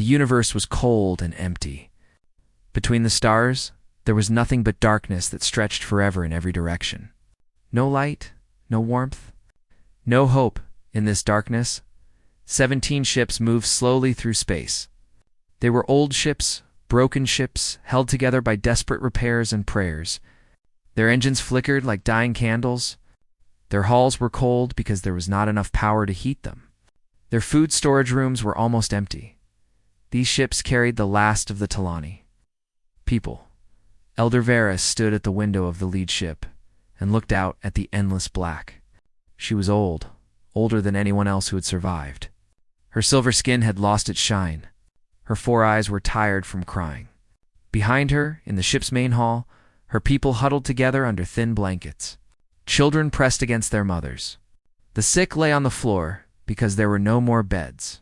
The universe was cold and empty. Between the stars, there was nothing but darkness that stretched forever in every direction. No light, no warmth, no hope in this darkness. 17 ships moved slowly through space. They were old ships, broken ships, held together by desperate repairs and prayers. Their engines flickered like dying candles. Their hulls were cold because there was not enough power to heat them. Their food storage rooms were almost empty. These ships carried the last of the Talani. People. Elder Varys stood at the window of the lead ship and looked out at the endless black. She was old, older than anyone else who had survived. Her silver skin had lost its shine. Her 4 eyes were tired from crying. Behind her, in the ship's main hall, her people huddled together under thin blankets. Children pressed against their mothers. The sick lay on the floor because there were no more beds.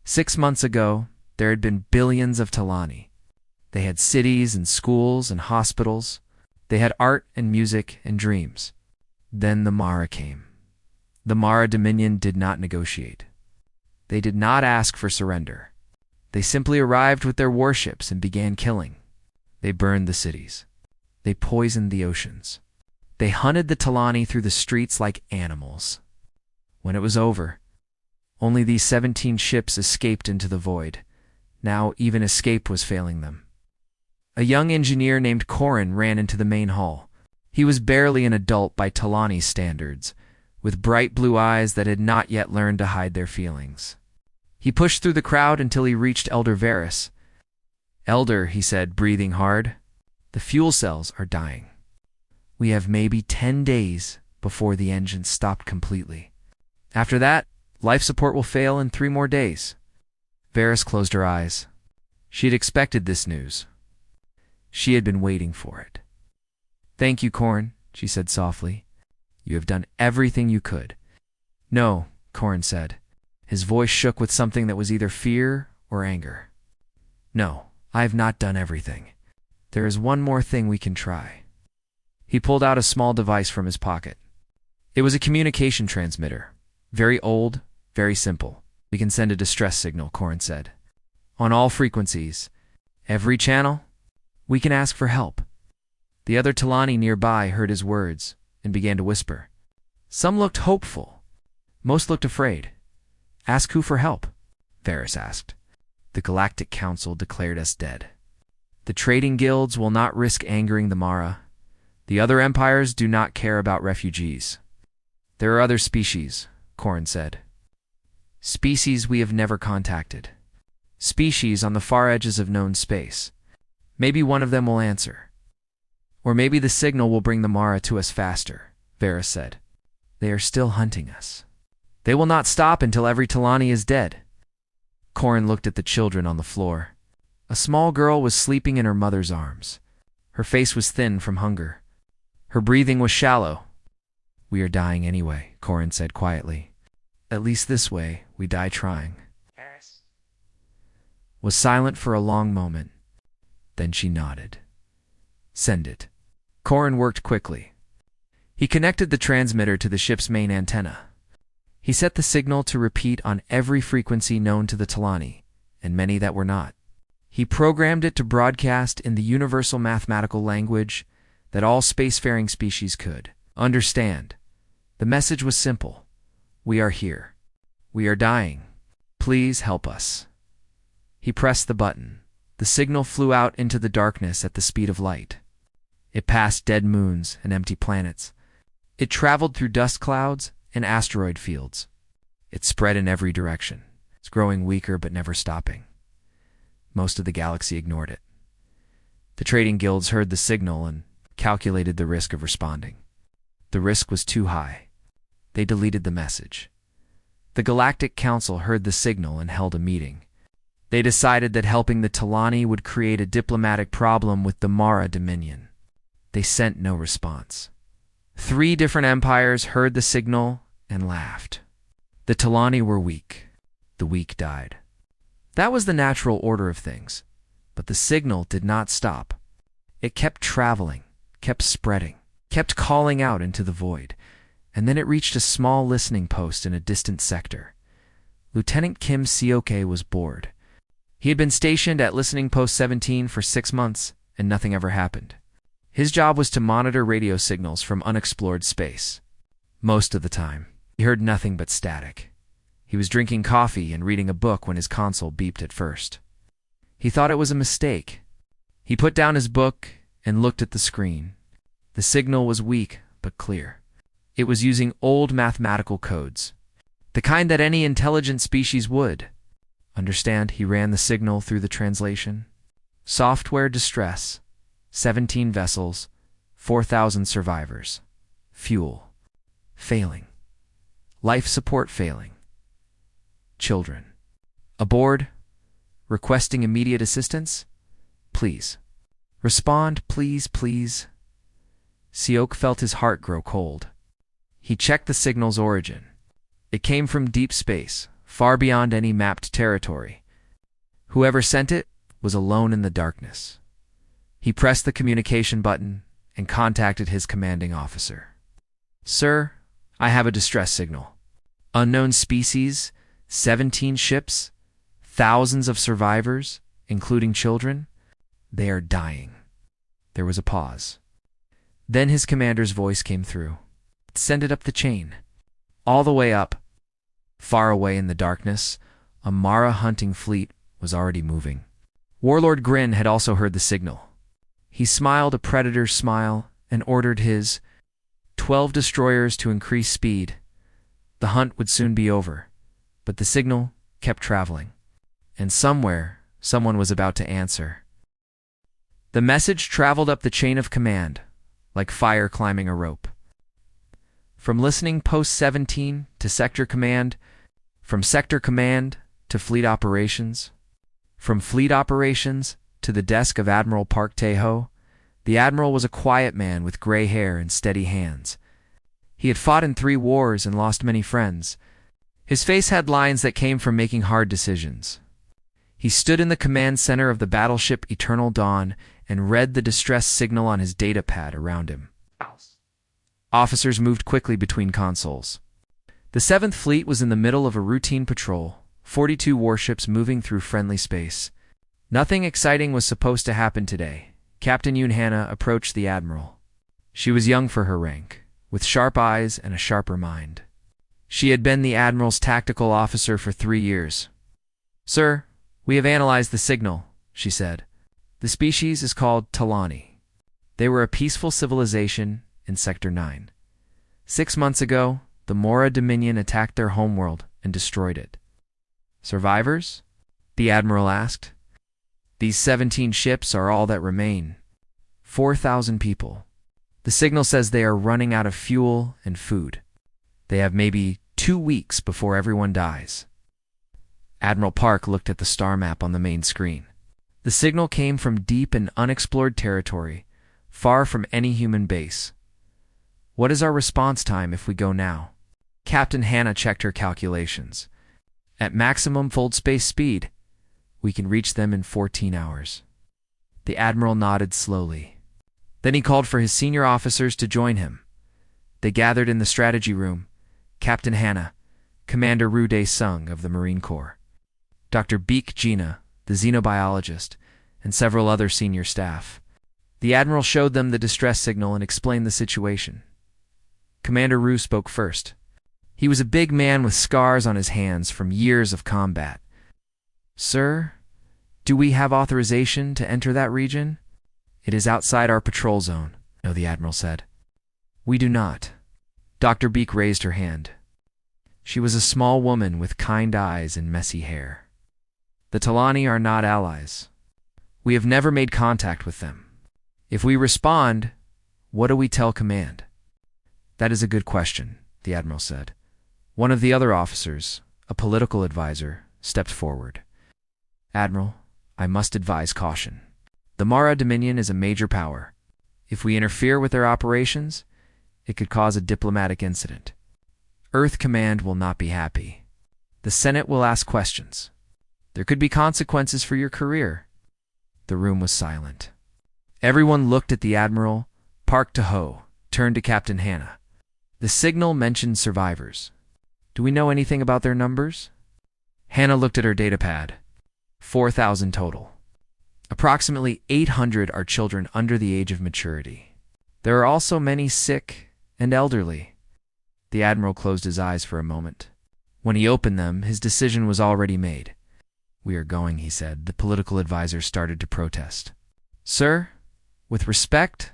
6 months ago, there had been billions of Talani. They had cities and schools and hospitals. They had art and music and dreams. Then the Mara came. The Mara Dominion did not negotiate. They did not ask for surrender. They simply arrived with their warships and began killing. They burned the cities. They poisoned the oceans. They hunted the Talani through the streets like animals. When it was over, only these 17 ships escaped into the void. Now even escape was failing them. A young engineer named Corin ran into the main hall. He was barely an adult by Talani standards, with bright blue eyes that had not yet learned to hide their feelings. He pushed through the crowd until he reached Elder Varys. "Elder," he said, breathing hard, "the fuel cells are dying. We have maybe 10 days before the engines stop completely. After that, life support will fail in 3 more days." Varys closed her eyes. She had expected this news. She had been waiting for it. "Thank you, Corin," she said softly. "You have done everything you could." "No," Corin said. His voice shook with something that was either fear or anger. "No, I have not done everything. There is one more thing we can try." He pulled out a small device from his pocket. It was a communication transmitter. Very old, very simple. "We can send a distress signal," Corin said. "On all frequencies. Every channel. We can ask for help." The other Talani nearby heard his words and began to whisper. Some looked hopeful. Most looked afraid. "Ask who for help?" Varys asked. "The Galactic Council declared us dead. The trading guilds will not risk angering the Mara. The other empires do not care about refugees." "There are other species," Corin said. "Species we have never contacted. Species on the far edges of known space. Maybe one of them will answer. Or maybe the signal will bring the Mara to us faster," Varys said. "They are still hunting us. They will not stop until every Talani is dead." Corin looked at the children on the floor. A small girl was sleeping in her mother's arms. Her face was thin from hunger. Her breathing was shallow. "We are dying anyway," Corin said quietly. "At least this way, we die trying." Varys was silent for a long moment. Then she nodded. "Send it." Corin worked quickly. He connected the transmitter to the ship's main antenna. He set the signal to repeat on every frequency known to the Talani, and many that were not. He programmed it to broadcast in the universal mathematical language that all spacefaring species could understand. The message was simple. "We are here. We are dying. Please help us." He pressed the button. The signal flew out into the darkness at the speed of light. It passed dead moons and empty planets. It traveled through dust clouds and asteroid fields. It spread in every direction. It's growing weaker but never stopping. Most of the galaxy ignored it. The trading guilds heard the signal and calculated the risk of responding. The risk was too high. They deleted the message. The Galactic Council heard the signal and held a meeting. They decided that helping the Talani would create a diplomatic problem with the Mara Dominion. They sent no response. 3 different empires heard the signal and laughed. The Talani were weak. The weak died. That was the natural order of things. But the signal did not stop. It kept traveling, kept spreading, kept calling out into the void, and then it reached a small listening post in a distant sector. Lieutenant Kim Seoke was bored. He had been stationed at Listening Post 17 for 6 months, and nothing ever happened. His job was to monitor radio signals from unexplored space. Most of the time, he heard nothing but static. He was drinking coffee and reading a book when his console beeped at first. He thought it was a mistake. He put down his book and looked at the screen. The signal was weak but clear. It was using old mathematical codes, the kind that any intelligent species would understand. He ran the signal through the translation. Software distress, 17 vessels, 4,000 survivors. Fuel failing. Life support failing. Children aboard, requesting immediate assistance. Please respond, please, please. Sioke felt his heart grow cold. He checked the signal's origin. It came from deep space, far beyond any mapped territory. Whoever sent it was alone in the darkness. He pressed the communication button and contacted his commanding officer. Sir, I have a distress signal. Unknown species, 17 ships, thousands of survivors, including children. They are dying. There was a pause. Then his commander's voice came through. Send it up the chain. All the way up. Far away in the darkness, a Mara hunting fleet was already moving. Warlord Grin had also heard the signal. He smiled a predator's smile and ordered his 12 destroyers to increase speed. The hunt would soon be over, but the signal kept traveling. And somewhere, someone was about to answer. The message traveled up the chain of command, like fire climbing a rope. From Listening Post 17 to Sector Command, from Sector Command to Fleet Operations, from Fleet Operations to the desk of Admiral Park Tae-ho. The Admiral was a quiet man with gray hair and steady hands. He had fought in 3 wars and lost many friends. His face had lines that came from making hard decisions. He stood in the command center of the battleship Eternal Dawn and read the distress signal on his data pad around him. Officers moved quickly between consoles. The 7th Fleet was in the middle of a routine patrol, 42 warships moving through friendly space. Nothing exciting was supposed to happen today. Captain Yoon Hannah approached the Admiral. She was young for her rank, with sharp eyes and a sharper mind. She had been the Admiral's tactical officer for 3 years. Sir, we have analyzed the signal, she said. The species is called Talani. They were a peaceful civilization in Sector 9. 6 months ago, the Mora Dominion attacked their homeworld and destroyed it. Survivors? The Admiral asked. These 17 ships are all that remain. 4,000 people. The signal says they are running out of fuel and food. They have maybe 2 weeks before everyone dies. Admiral Park looked at the star map on the main screen. The signal came from deep and unexplored territory, far from any human base. What is our response time if we go now? Captain Hannah checked her calculations. At maximum fold space speed, we can reach them in 14 hours. The Admiral nodded slowly. Then he called for his senior officers to join him. They gathered in the strategy room. Captain Hannah, Commander Ru Dae-sung of the Marine Corps, Dr. Beek Gina, the xenobiologist, and several other senior staff. The Admiral showed them the distress signal and explained the situation. Commander Ru spoke first. He was a big man with scars on his hands from years of combat. Sir, do we have authorization to enter that region? It is outside our patrol zone, no, the Admiral said. We do not. Dr. Beek raised her hand. She was a small woman with kind eyes and messy hair. The Talani are not allies. We have never made contact with them. If we respond, what do we tell command? That is a good question, the Admiral said. One of the other officers, a political advisor, stepped forward. Admiral, I must advise caution. The Mara Dominion is a major power. If we interfere with their operations, it could cause a diplomatic incident. Earth Command will not be happy. The Senate will ask questions. There could be consequences for your career. The room was silent. Everyone looked at the Admiral. Park Tae-ho turned to Captain Hannah. The signal mentioned survivors. Do we know anything about their numbers? Hannah looked at her datapad. 4,000 total. Approximately 800 are children under the age of maturity. There are also many sick and elderly. The Admiral closed his eyes for a moment. When he opened them, his decision was already made. "We are going," he said. The political advisor started to protest. "Sir, with respect,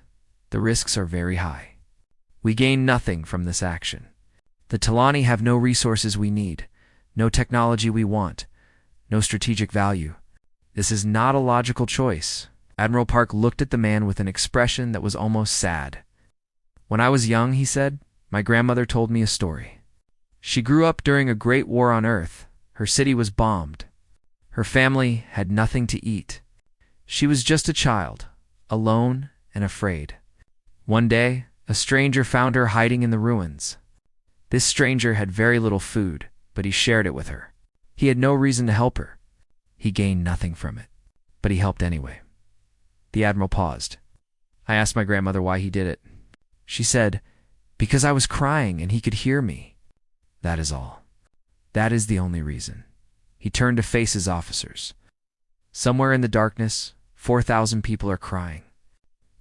the risks are very high. We gain nothing from this action. The Talani have no resources we need, no technology we want, no strategic value. This is not a logical choice." Admiral Park looked at the man with an expression that was almost sad. "When I was young," he said, "my grandmother told me a story. She grew up during a great war on Earth. Her city was bombed. Her family had nothing to eat. She was just a child, alone and afraid. One day, a stranger found her hiding in the ruins. This stranger had very little food, but he shared it with her. He had no reason to help her. He gained nothing from it, but he helped anyway." The Admiral paused. "I asked my grandmother why he did it. She said, 'Because I was crying and he could hear me.' That is all. That is the only reason." He turned to face his officers. "Somewhere in the darkness, 4,000 people are crying.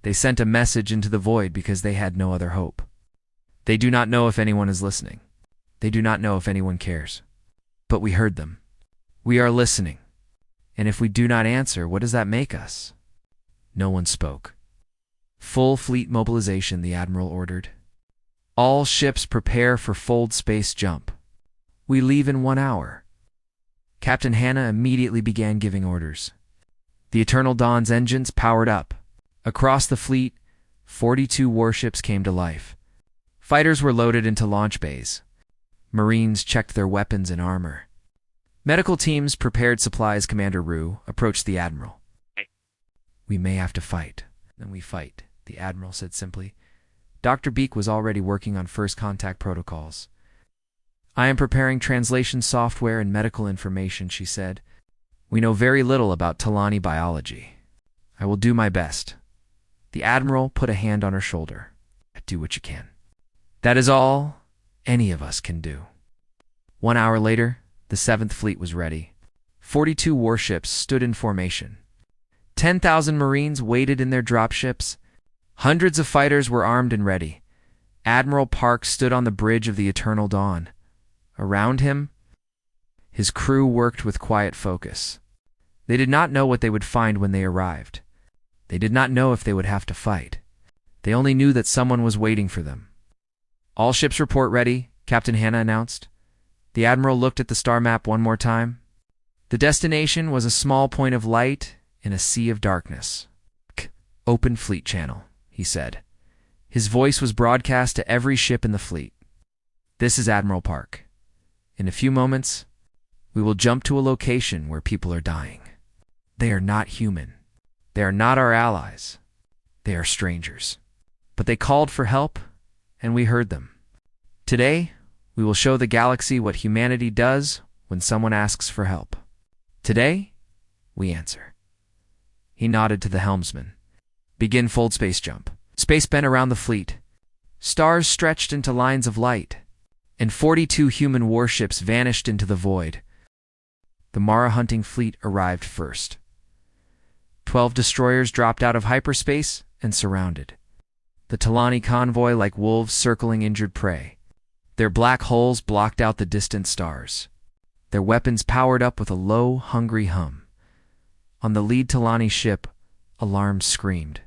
They sent a message into the void because they had no other hope. They do not know if anyone is listening. They do not know if anyone cares. But we heard them. We are listening. And if we do not answer, what does that make us?" No one spoke. "Full fleet mobilization," the Admiral ordered. "All ships prepare for fold space jump. We leave in 1 hour." Captain Hannah immediately began giving orders. The Eternal Dawn's engines powered up. Across the fleet, 42 warships came to life. Fighters were loaded into launch bays. Marines checked their weapons and armor. Medical teams prepared supplies. Commander Rue approached the Admiral. "We may have to fight." "Then we fight," the Admiral said simply. Dr. Beak was already working on first contact protocols. "I am preparing translation software and medical information," she said. "We know very little about Talani biology. I will do my best." The Admiral put a hand on her shoulder. "Do what you can. That is all any of us can do." 1 hour later, the 7th Fleet was ready. 42 warships stood in formation. 10,000 Marines waited in their dropships. Hundreds of fighters were armed and ready. Admiral Park stood on the bridge of the Eternal Dawn. Around him, his crew worked with quiet focus. They did not know what they would find when they arrived. They did not know if they would have to fight. They only knew that someone was waiting for them. "All ships report ready," Captain Hannah announced. The Admiral looked at the star map one more time. The destination was a small point of light in a sea of darkness. "Open fleet channel," he said. His voice was broadcast to every ship in the fleet. "This is Admiral Park. In a few moments, we will jump to a location where people are dying. They are not human. They are not our allies. They are strangers. But they called for help, and we heard them. Today, we will show the galaxy what humanity does when someone asks for help. Today, we answer." He nodded to the helmsman. "Begin fold space jump." Space bent around the fleet. Stars stretched into lines of light, and 42 human warships vanished into the void. The Mara hunting fleet arrived first. 12 destroyers dropped out of hyperspace and surrounded the Talani convoy like wolves circling injured prey. Their black hulls blocked out the distant stars. Their weapons powered up with a low, hungry hum. On the lead Talani ship, alarms screamed.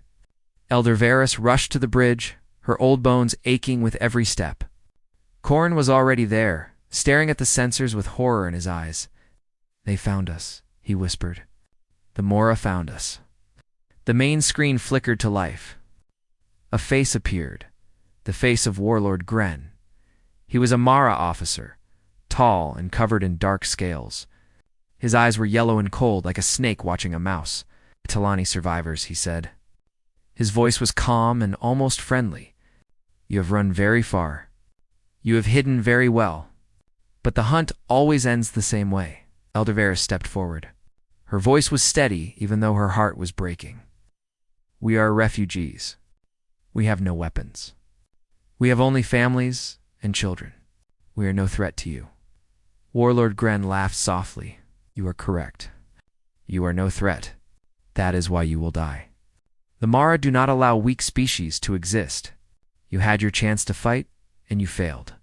Elder Varys rushed to the bridge, her old bones aching with every step. Corrin was already there, staring at the sensors with horror in his eyes. "They found us," he whispered. "The Mora found us." The main screen flickered to life. A face appeared, the face of Warlord Gren. He was a Mara officer, tall and covered in dark scales. His eyes were yellow and cold, like a snake watching a mouse. "Talani survivors," he said. His voice was calm and almost friendly. "You have run very far. You have hidden very well. But the hunt always ends the same way." Elder Varys stepped forward. Her voice was steady, even though her heart was breaking. "We are refugees. We have no weapons. We have only families and children. We are no threat to you." Warlord Gren laughed softly. "You are correct. You are no threat. That is why you will die. The Mara do not allow weak species to exist. You had your chance to fight, and you failed.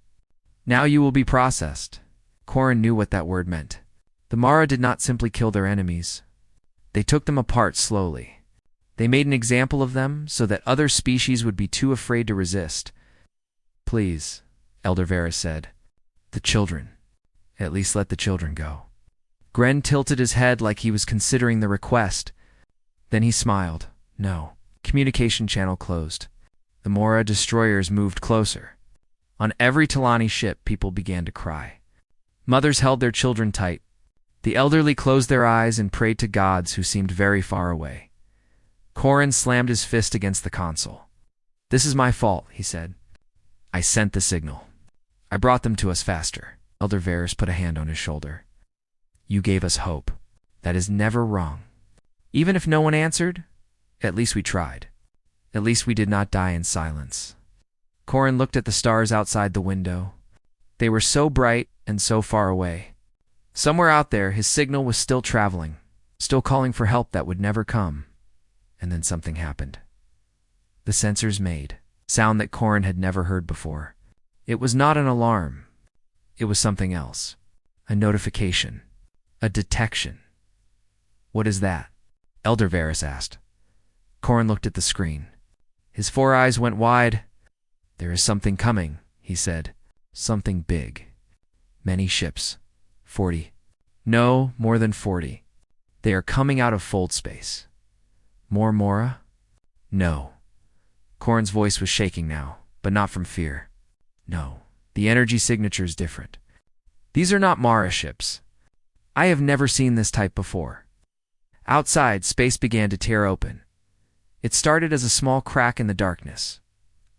Now you will be processed. Corin knew what that word meant. The Mara did not simply kill their enemies. They took them apart slowly. They made an example of them so that other species would be too afraid to resist. Please, Elder Varys said. The children. At least let the children go. Gren tilted his head like he was considering the request. Then he smiled. No. Communication channel closed. The Mora destroyers moved closer. On every Talani ship, people began to cry. Mothers held their children tight. The elderly closed their eyes and prayed to gods who seemed very far away. Corin slammed his fist against the console. This is my fault, he said. I sent the signal. I brought them to us faster. Elder Varys put a hand on his shoulder. You gave us hope. That is never wrong. Even if no one answered, at least we tried. At least we did not die in silence. Corin looked at the stars outside the window. They were so bright and so far away. Somewhere out there, his signal was still traveling, still calling for help that would never come. And then something happened. The sensors made sound that Corin had never heard before. It was not an alarm. It was something else. A notification. A detection. What is that? Elder Varys asked. Corin looked at the screen. His 4 eyes went wide. There is something coming, he said. Something big. Many ships. 40. No, more than 40. They are coming out of fold space. More Mora? No. Corin's voice was shaking now, but not from fear. No, the energy signature is different. These are not Mara ships. I have never seen this type before. Outside, space began to tear open. It started as a small crack in the darkness,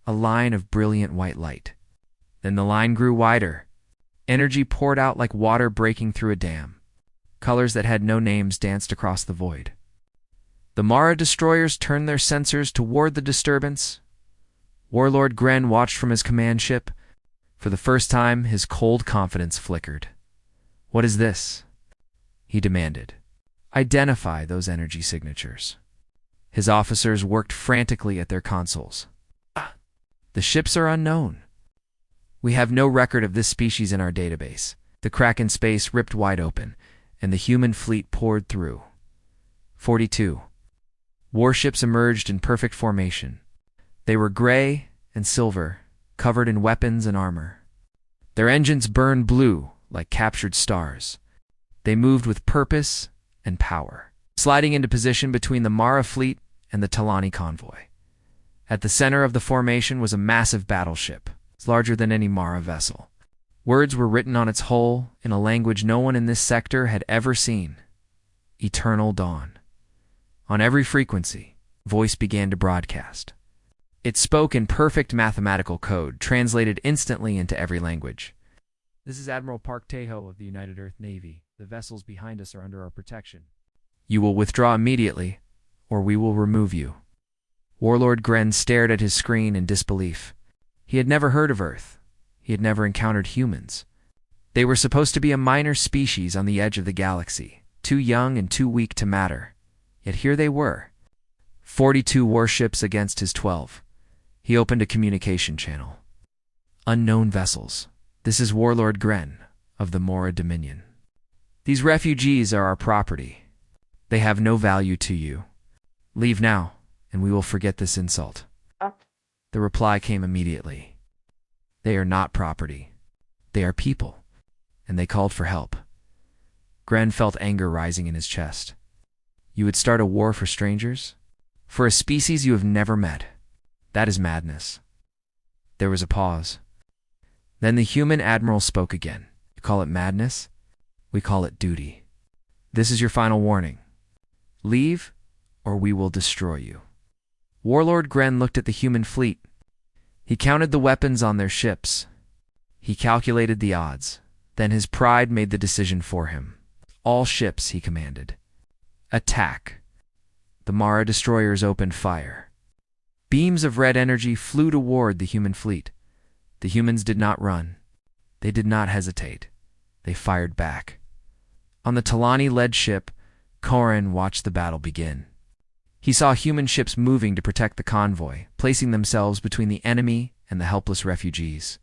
a line of brilliant white light. Then the line grew wider. Energy poured out like water breaking through a dam. Colors that had no names danced across the void. The Mara destroyers turned their sensors toward the disturbance. Warlord Gren watched from his command ship. For the first time, his cold confidence flickered. What is this? He demanded. Identify those energy signatures. His officers worked frantically at their consoles. The ships are unknown. We have no record of this species in our database. The crack in space ripped wide open, and the human fleet poured through. 42. Warships emerged in perfect formation. They were gray and silver, covered in weapons and armor. Their engines burned blue like captured stars. They moved with purpose and power, sliding into position between the Mara fleet and the Talani convoy. At the center of the formation was a massive battleship, larger than any Mara vessel. Words were written on its hull in a language no one in this sector had ever seen. Eternal Dawn. On every frequency, voice began to broadcast. It spoke in perfect mathematical code, translated instantly into every language. This is Admiral Park Tejo of the United Earth Navy. The vessels behind us are under our protection. You will withdraw immediately, or we will remove you. Warlord Gren stared at his screen in disbelief. He had never heard of Earth. He had never encountered humans. They were supposed to be a minor species on the edge of the galaxy, too young and too weak to matter. Yet here they were. 42 warships against his 12. He opened a communication channel. Unknown vessels. This is Warlord Gren of the Mora Dominion. These refugees are our property. They have no value to you. Leave now, and we will forget this insult. The reply came immediately. They are not property. They are people, and they called for help. Gren felt anger rising in his chest. You would start a war for strangers? For a species you have never met? That is madness. There was a pause. Then the human admiral spoke again. You call it madness? We call it duty. This is your final warning. Leave, or we will destroy you. Warlord Gren looked at the human fleet. He counted the weapons on their ships. He calculated the odds. Then his pride made the decision for him. All ships, he commanded. Attack. The Mara destroyers opened fire. Beams of red energy flew toward the human fleet. The humans did not run. They did not hesitate. They fired back. On the Talani-led ship, Korin watched the battle begin. He saw human ships moving to protect the convoy, placing themselves between the enemy and the helpless refugees.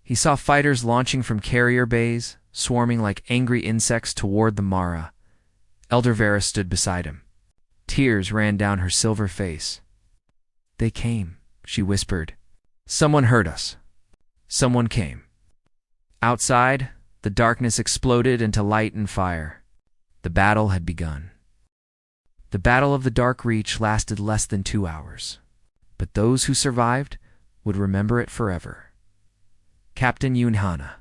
He saw fighters launching from carrier bays, swarming like angry insects toward the Mara. Elder Vera stood beside him. Tears ran down her silver face. "They came," she whispered. "Someone heard us. Someone came." Outside, the darkness exploded into light and fire. The battle had begun. The Battle of the Dark Reach lasted less than 2 hours, but those who survived would remember it forever. Captain Yunhana,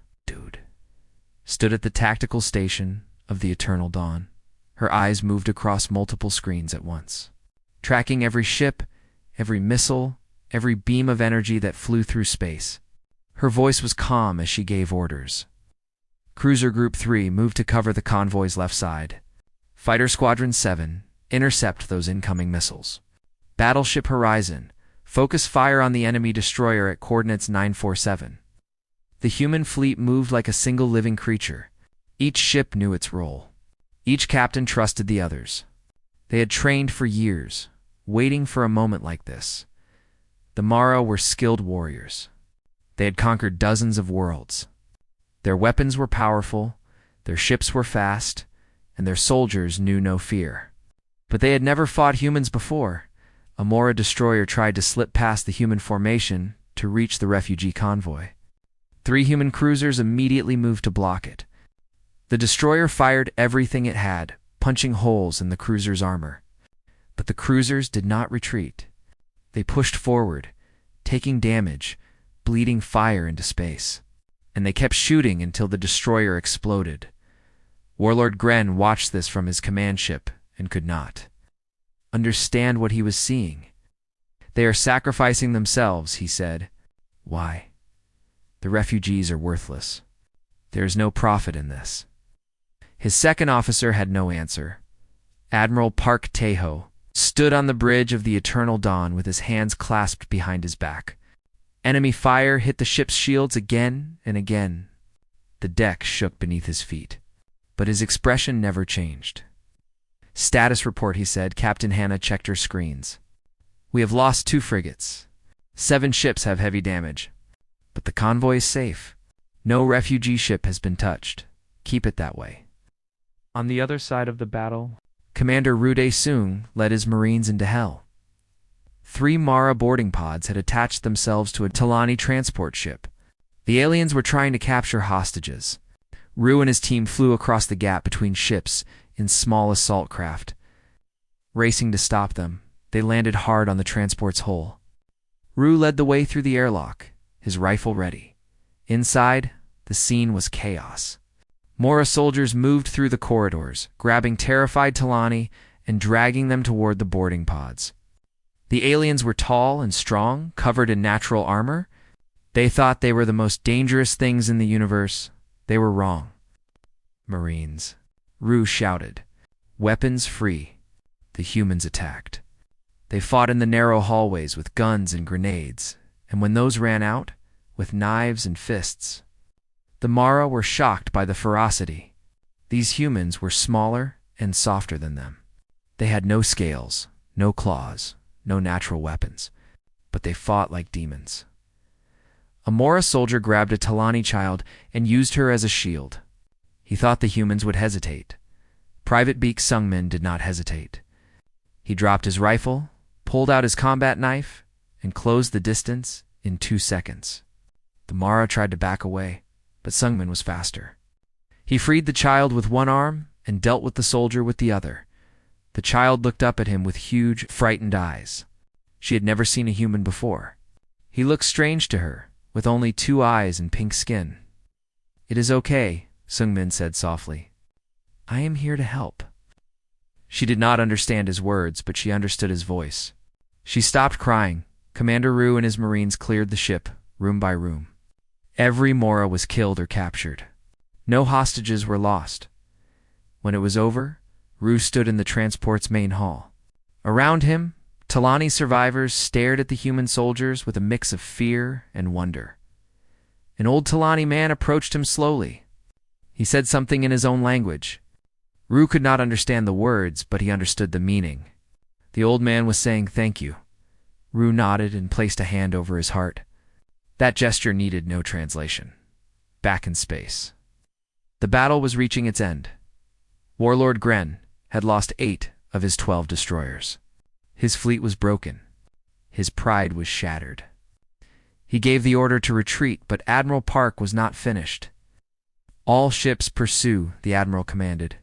stood at the tactical station of the Eternal Dawn. Her eyes moved across multiple screens at once, tracking every ship, every missile, every beam of energy that flew through space. Her voice was calm as she gave orders. Cruiser Group 3 moved to cover the convoy's left side. Fighter Squadron 7, intercept those incoming missiles. Battleship Horizon, focus fire on the enemy destroyer at coordinates 947. The human fleet moved like a single living creature. Each ship knew its role. Each captain trusted the others. They had trained for years, waiting for a moment like this. The Mara were skilled warriors. They had conquered dozens of worlds. Their weapons were powerful, their ships were fast, and their soldiers knew no fear. But they had never fought humans before. A Mora destroyer tried to slip past the human formation to reach the refugee convoy. 3 human cruisers immediately moved to block it. The destroyer fired everything it had, punching holes in the cruiser's armor. But the cruisers did not retreat. They pushed forward, taking damage, bleeding fire into space. And they kept shooting until the destroyer exploded. Warlord Gren watched this from his command ship and could not understand what he was seeing. "They are sacrificing themselves," he said. "Why?" "The refugees are worthless. There is no profit in this." His second officer had no answer. Admiral Park Taeho stood on the bridge of the Eternal Dawn with his hands clasped behind his back. Enemy fire hit the ship's shields again and again. The deck shook beneath his feet, but his expression never changed. "Status report," he said. Captain Hannah checked her screens. "We have lost 2 frigates. 7 ships have heavy damage. But the convoy is safe. No refugee ship has been touched. Keep it that way." On the other side of the battle, Commander Rude Sung led his Marines into hell. 3 Mara boarding pods had attached themselves to a Talani transport ship. The aliens were trying to capture hostages. Ru and his team flew across the gap between ships in small assault craft. Racing to stop them, they landed hard on the transport's hull. Ru led the way through the airlock, his rifle ready. Inside, the scene was chaos. Mora soldiers moved through the corridors, grabbing terrified Talani and dragging them toward the boarding pods. The aliens were tall and strong, covered in natural armor. They thought they were the most dangerous things in the universe. They were wrong. "Marines," Ru shouted. "Weapons free." The humans attacked. They fought in the narrow hallways with guns and grenades, and when those ran out, with knives and fists. The Mara were shocked by the ferocity. These humans were smaller and softer than them. They had no scales, no claws, no natural weapons, but they fought like demons. A Mora soldier grabbed a Talani child and used her as a shield. He thought the humans would hesitate. Private Beak Sungmin did not hesitate. He dropped his rifle, pulled out his combat knife, and closed the distance in 2 seconds. The Mara tried to back away, but Sungmin was faster. He freed the child with one arm and dealt with the soldier with the other. The child looked up at him with huge, frightened eyes. She had never seen a human before. He looked strange to her, with only 2 eyes and pink skin. "It is okay," Sungmin said softly. "I am here to help." She did not understand his words, but she understood his voice. She stopped crying. Commander Ru and his Marines cleared the ship, room by room. Every Mora was killed or captured. No hostages were lost. When it was over, Ru stood in the transport's main hall. Around him, Talani survivors stared at the human soldiers with a mix of fear and wonder. An old Talani man approached him slowly. He said something in his own language. Rue could not understand the words, but he understood the meaning. The old man was saying thank you. Rue nodded and placed a hand over his heart. That gesture needed no translation. Back in space. The battle was reaching its end. Warlord Gren had lost 8 of his 12 destroyers. His fleet was broken. His pride was shattered. He gave the order to retreat, but Admiral Park was not finished. All ships pursue, the Admiral commanded.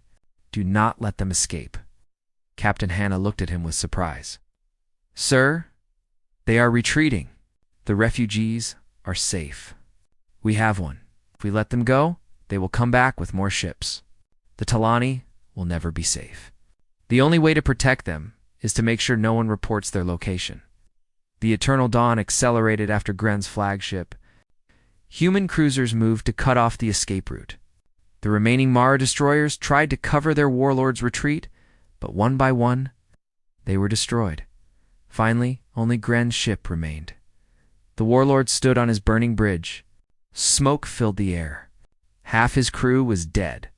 Do not let them escape. Captain Hannah looked at him with surprise. Sir, they are retreating. The refugees are safe. We have one. If we let them go, they will come back with more ships. The Talani will never be safe. The only way to protect them is to make sure no one reports their location. The Eternal Dawn accelerated after Gren's flagship. Human cruisers moved to cut off the escape route. The remaining Mara destroyers tried to cover their warlord's retreat, but one by one, they were destroyed. Finally, only Gren's ship remained. The warlord stood on his burning bridge. Smoke filled the air. Half his crew was dead.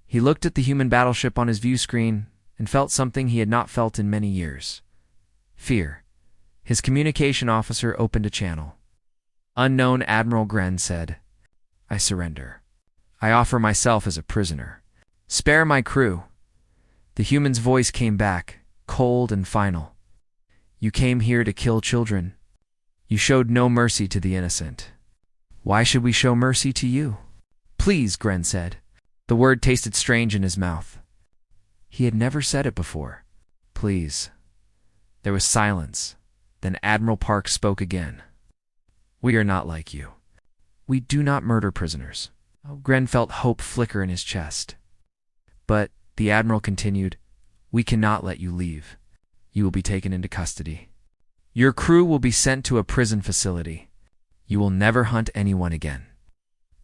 He looked at the human battleship on his view screen and felt something he had not felt in many years. Fear. His communication officer opened a channel. Unknown Admiral Gren said, I surrender. I offer myself as a prisoner. Spare my crew. The human's voice came back, cold and final. You came here to kill children. You showed no mercy to the innocent. Why should we show mercy to you? Please, Gren said. The word tasted strange in his mouth. He had never said it before. Please. There was silence. Then Admiral Park spoke again. We are not like you. We do not murder prisoners. Gren felt hope flicker in his chest. But, the Admiral continued, we cannot let you leave. You will be taken into custody. Your crew will be sent to a prison facility. You will never hunt anyone again.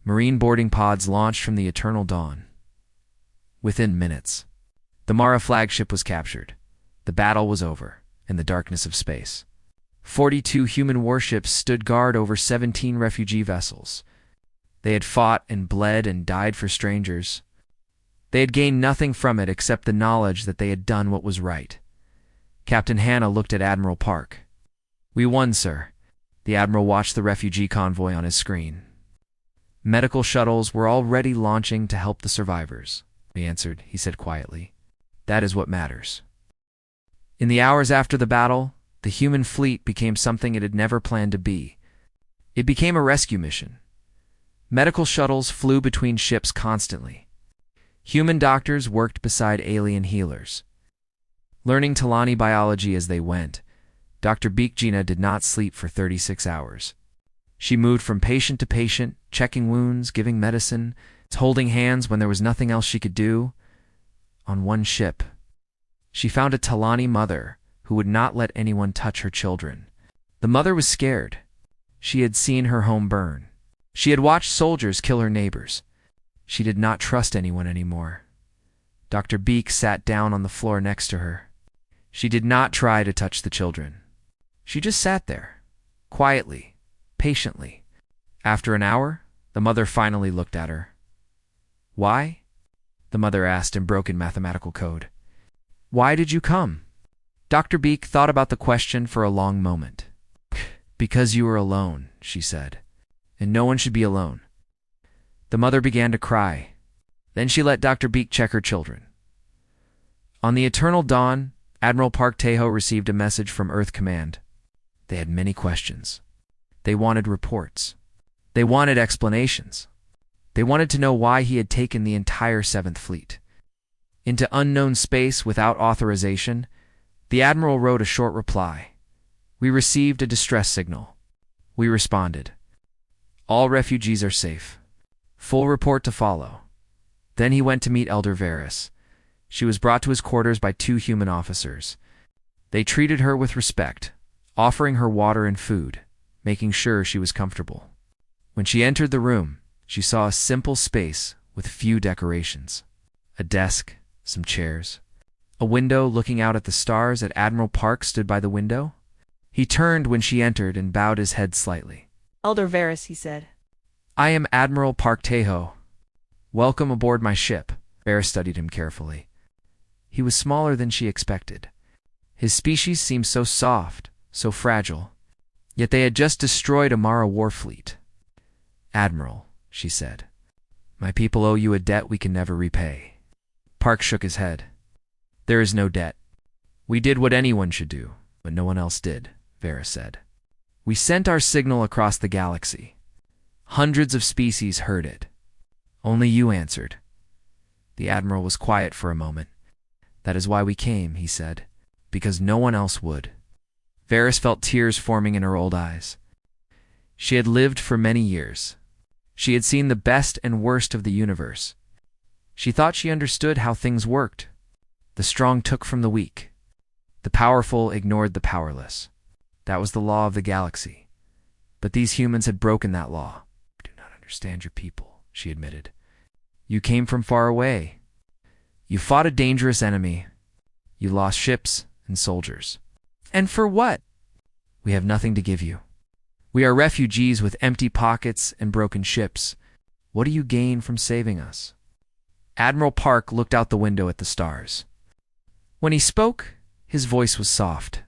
Marine boarding pods launched from the Eternal Dawn. Within minutes, the Mara flagship was captured. The battle was over, in the darkness of space. 42 human warships stood guard over 17 refugee vessels. They had fought and bled and died for strangers. They had gained nothing from it except the knowledge that they had done what was right. Captain Hannah looked at Admiral Park. We won, sir. The Admiral watched the refugee convoy on his screen. Medical shuttles were already launching to help the survivors. He answered, he said quietly. That is what matters. In the hours after the battle, the human fleet became something it had never planned to be. It became a rescue mission. Medical shuttles flew between ships constantly. Human doctors worked beside alien healers. Learning Talani biology as they went, Dr. Beekjina did not sleep for 36 hours. She moved from patient to patient, checking wounds, giving medicine, holding hands when there was nothing else she could do. On one ship, she found a Talani mother who would not let anyone touch her children. The mother was scared. She had seen her home burn. She had watched soldiers kill her neighbors. She did not trust anyone anymore. Dr. Beek sat down on the floor next to her. She did not try to touch the children. She just sat there, quietly, patiently. After an hour, the mother finally looked at her. Why? The mother asked in broken mathematical code. Why did you come? Dr. Beek thought about the question for a long moment. Because you were alone, she said, and no one should be alone. The mother began to cry. Then she let Dr. Beek check her children. On the Eternal Dawn, Admiral Park Teho received a message from Earth Command. They had many questions. They wanted reports. They wanted explanations. They wanted to know why he had taken the entire 7th Fleet into unknown space without authorization. The Admiral wrote a short reply. We received a distress signal. We responded. All refugees are safe. Full report to follow. Then he went to meet Elder Varys. She was brought to his quarters by 2 human officers. They treated her with respect, offering her water and food, making sure she was comfortable. When she entered the room, she saw a simple space with few decorations. A desk, some chairs. A window looking out at the stars. At Admiral Park stood by the window. He turned when she entered and bowed his head slightly. Elder Varys, he said. I am Admiral Park Teho. Welcome aboard my ship. Varys studied him carefully. He was smaller than she expected. His species seemed so soft, so fragile. Yet they had just destroyed a Mara war fleet. "Admiral," she said, "my people owe you a debt we can never repay." Park shook his head. "There is no debt. We did what anyone should do, but no one else did," Varys said. "We sent our signal across the galaxy. Hundreds of species heard it. Only you answered." The Admiral was quiet for a moment. "That is why we came," he said, "because no one else would." Varys felt tears forming in her old eyes. She had lived for many years. She had seen the best and worst of the universe. She thought she understood how things worked. The strong took from the weak. The powerful ignored the powerless. That was the law of the galaxy. But these humans had broken that law. "I do not understand your people," she admitted. "You came from far away. You fought a dangerous enemy. You lost ships and soldiers. And for what? We have nothing to give you. We are refugees with empty pockets and broken ships. What do you gain from saving us?" Admiral Park looked out the window at the stars. When he spoke, his voice was soft.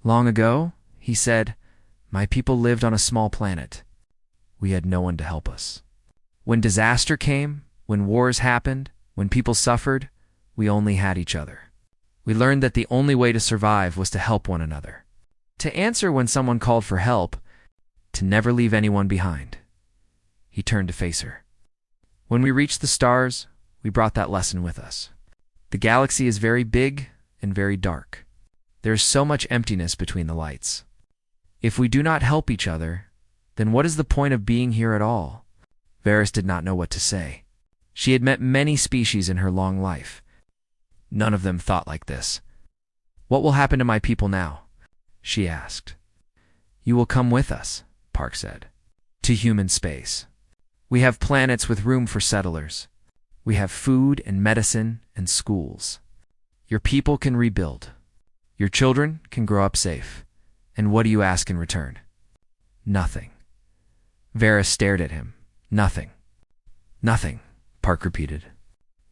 "Long ago," he said, "my people lived on a small planet. We had no one to help us. When disaster came, when wars happened, when people suffered, we only had each other. We learned that the only way to survive was to help one another, to answer when someone called for help, to never leave anyone behind." He turned to face her. "When we reached the stars, we brought that lesson with us. The galaxy is very big and very dark. There is so much emptiness between the lights. If we do not help each other, then what is the point of being here at all?" Varys did not know what to say. She had met many species in her long life. None of them thought like this. "What will happen to my people now?" she asked. "You will come with us," Park said, "to human space. We have planets with room for settlers. We have food and medicine and schools. Your people can rebuild. Your children can grow up safe. And what do you ask in return?" "Nothing." Varys stared at him. "Nothing." "Nothing," Park repeated.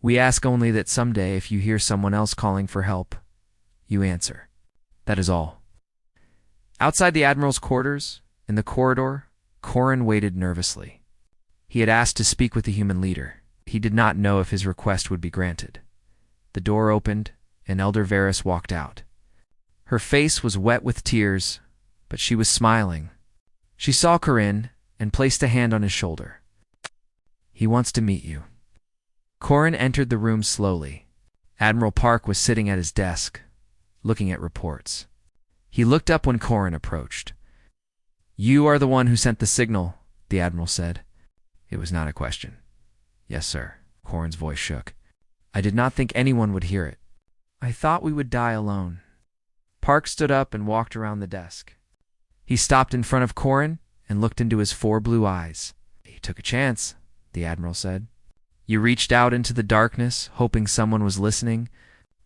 "We ask only that someday, if you hear someone else calling for help, you answer. That is all." Outside the Admiral's quarters, in the corridor, Corran waited nervously. He had asked to speak with the human leader. He did not know if his request would be granted. The door opened, and Elder Varys walked out. Her face was wet with tears, but she was smiling. She saw Corran and placed a hand on his shoulder. "He wants to meet you." Corran entered the room slowly. Admiral Park was sitting at his desk, looking at reports. He looked up when Corran approached. "You are the one who sent the signal," the Admiral said. It was not a question. "Yes, sir." Corran's voice shook. "I did not think anyone would hear it. I thought we would die alone." Park stood up and walked around the desk. He stopped in front of Corran and looked into his 4 blue eyes. "You took a chance," the Admiral said. "You reached out into the darkness, hoping someone was listening.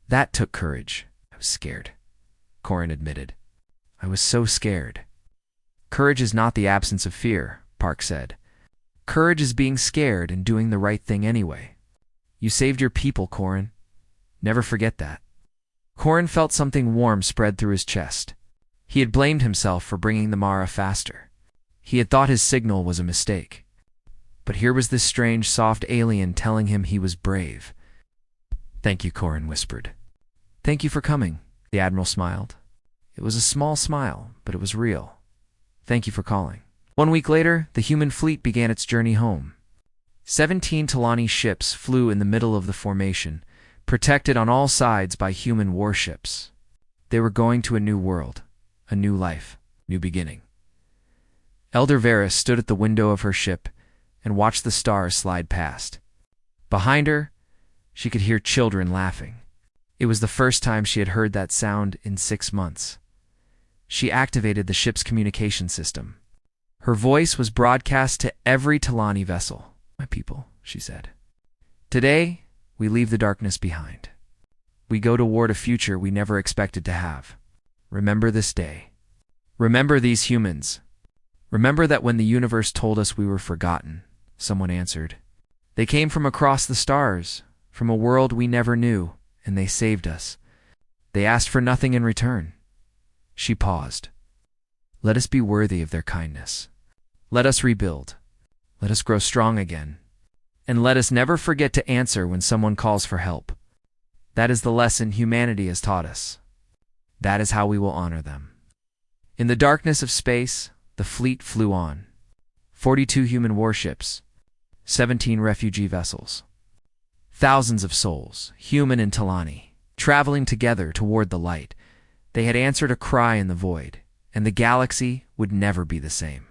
That took courage." "I was scared," Corran admitted. "I was so scared." "Courage is not the absence of fear," Park said. "Courage is being scared and doing the right thing anyway. You saved your people, Corran. Never forget that." Corran felt something warm spread through his chest. He had blamed himself for bringing the Mara faster. He had thought his signal was a mistake. But here was this strange, soft alien telling him he was brave. "Thank you," Corran whispered. "Thank you for coming," the Admiral smiled. It was a small smile, but it was real. "Thank you for calling." 1 week later, the human fleet began its journey home. 17 Talani ships flew in the middle of the formation, protected on all sides by human warships. They were going to a new world, a new life, new beginning. Elder Varys stood at the window of her ship and watched the stars slide past. Behind her, she could hear children laughing. It was the first time she had heard that sound in 6 months. She activated the ship's communication system. Her voice was broadcast to every Talani vessel. "My people," she said. "Today, we leave the darkness behind. We go toward a future we never expected to have. Remember this day. Remember these humans. Remember that when the universe told us we were forgotten," someone answered. "They came from across the stars, from a world we never knew. and they saved us. They asked for nothing in return." She paused. "Let us be worthy of their kindness. Let us rebuild. Let us grow strong again. And let us never forget to answer when someone calls for help. That is the lesson humanity has taught us. That is how we will honor them." In the darkness of space, the fleet flew on. 42 human warships, 17 refugee vessels. Thousands of souls, human and Talani, traveling together toward the light. They had answered a cry in the void, and the galaxy would never be the same.